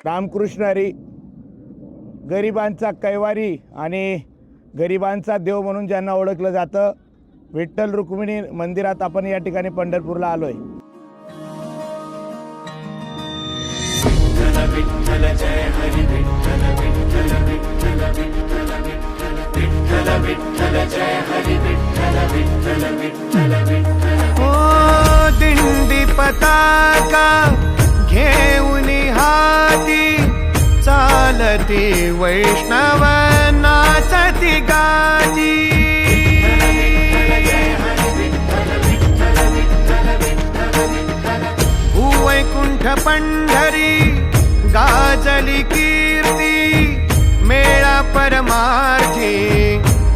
रामकृष्ण हरी गरिबांचा कैवारी आणि गरिबांचा देव म्हणून ज्यांना ओळखलं जातं, विठ्ठल रुक्मिणी मंदिरात आपण या ठिकाणी पंढरपूरला आलोय। विठ्ठल जय हरी विठ्ठल विठ्ठल विठ्ठल विठ्ठल विठ्ठल विठ्ठल जय हरी विठ्ठल विठ्ठल विठ्ठल विठ्ठल। ओ दिंडी पताका घेऊन हाती चालती वैष्णव नाचती गाती। भूवैकुंठ पंढरी गाजली कीर्ती मेळा परमार्थी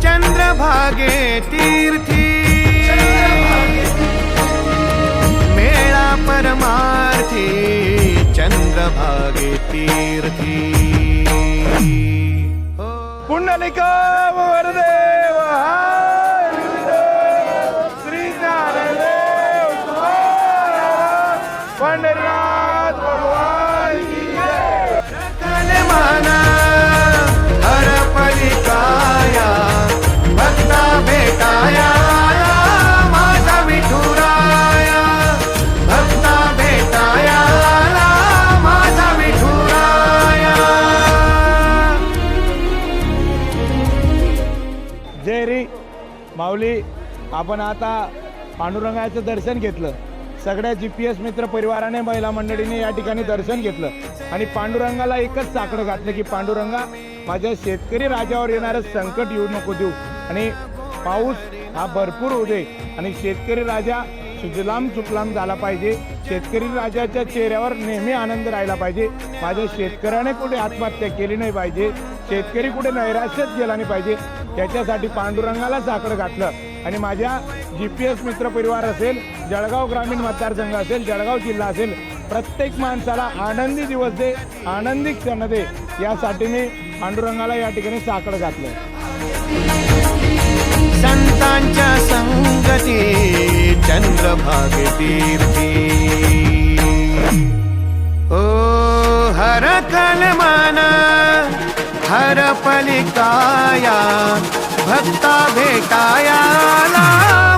चंद्रभागे तीर्थी। मेळा परमार्थी चंद्रभागे तीर्थी। पुंडलिक वरदेव श्री ज्ञानदेव तुकाराम पंढरीनाथ भगवान की जय। कलमाना हर परिकाया भक्ता भेटाया माझा विठुराया। भक्ता भेटाया माझा विठुराया। जय रे माऊली, आपण आता पांडुरंगाचं दर्शन घेतलं। सगळ्या GPS मित्र परिवाराने महिला मंडळीने या ठिकाणी दर्शन घेतलं आणि पांडुरंगाला एकच साकडं घातलं की पांडुरंगा माझ्या शेतकरी राजावर येणारं संकट येऊ नको देऊ आणि पाऊस हा भरपूर होऊ दे आणि शेतकरी राजा सुजलाम सुफलाम झाला पाहिजे। शेतकरी राजाच्या चेहऱ्यावर नेहमी आनंद राहिला पाहिजे। माझ्या शेतकऱ्याने कुठे आत्महत्या केली नाही पाहिजे, शेतकरी कुठे नैराश्यात गेला नाही पाहिजे, त्याच्यासाठी पांडुरंगाला साकडं घातलं आणि माझ्या GPS मित्र परिवार असेल, जळगाव ग्रामीण मतदारसंघ असेल, जळगाव जिल्हा असेल, प्रत्येक माणसाला आनंदी दिवस दे, आनंदी क्षण दे, यासाठी मी पांडुरंगाला या ठिकाणी साकडं घातलं। संतांच्या संगती चंद्रभागे तीर्थी। ओ हर कलमाना हर पलिकाया भक्ता भेटाया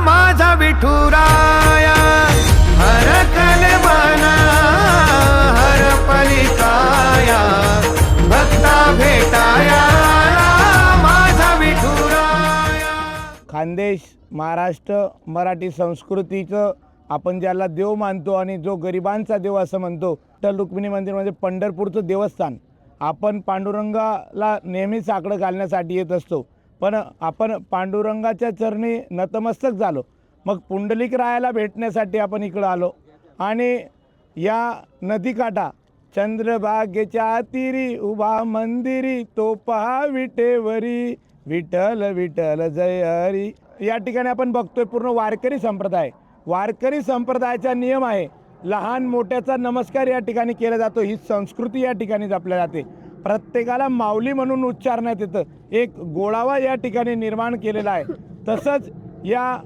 माझा विठुराया। हर कलमाना हर पलिकाया भक्ता भेटाया माझा विठुराया। खानदेश महाराष्ट्र मराठी संस्कृतीचं आपण ज्याला देव मानतो आणि जो गरिबांचा देव असं म्हणतो, विठ्ठल रुक्मिणी मंदिर म्हणजे पंढरपूरचं देवस्थान। आपण पांडुरंगाला नेहमी साकडं घालण्यासाठी येत असतो, पण आपण पांडुरंगाच्या चरणी नतमस्तक झालो, मग पुंडलिक रायाला भेटण्यासाठी आपण इकडं आलो आणि या नदीकाठा चंद्रभागेच्या तीरी उभा मंदिरी तो पहा विटेवरी विठ्ठल विठ्ठल जय हरी। या ठिकाणी आपण बघतोय पूर्ण वारकरी संप्रदाय, वारकरी संप्रदायाचा नियम आहे, लहान मोठ्याचा नमस्कार या ठिकाणी केला जातो। ही संस्कृती या ठिकाणी जपल्या जाते, प्रत्येकाला माऊली म्हणून उच्चारण्यात येतं, एक गोळावा या ठिकाणी निर्माण केलेला आहे। तसंच या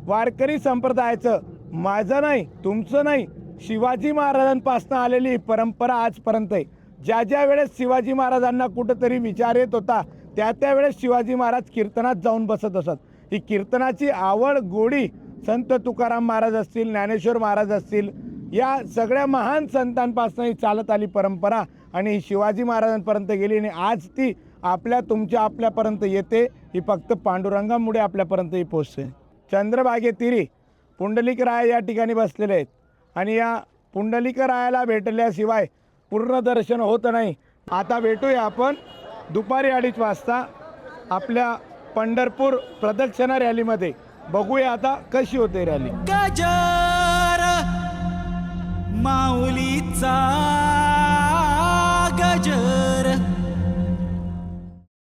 वारकरी संप्रदायाचं माझं नाही तुमचं नाही, शिवाजी महाराजांपासून आलेली ही परंपरा आजपर्यंत आहे। ज्या ज्या वेळेस शिवाजी महाराजांना कुठंतरी विचार येत होता त्या वेळेस शिवाजी महाराज कीर्तनात जाऊन बसत असत। ही कीर्तनाची आवड गोडी संत तुकाराम महाराज असतील, ज्ञानेश्वर महाराज असतील, या सगळ्या महान संतांपासून ही चालत आली परंपरा आणि ही शिवाजी महाराजांपर्यंत गेली आणि आज ती तुमच्या आपल्यापर्यंत येते। ही फक्त पांडुरंगामुळे आपल्यापर्यंत ही पोहोचते। चंद्रभागे तीरी पुंडलिक राय या ठिकाणी बसलेले आहेत आणि या पुंडलिक रायाला भेटल्याशिवाय पूर्ण दर्शन होत नाही। आता भेटूया आपण दुपारी 2:30 वाजता आपल्या पंढरपूर प्रदक्षिणा रॅलीमध्ये। बघूया आता कशी होते रॅली। गजर माऊलीचा गजर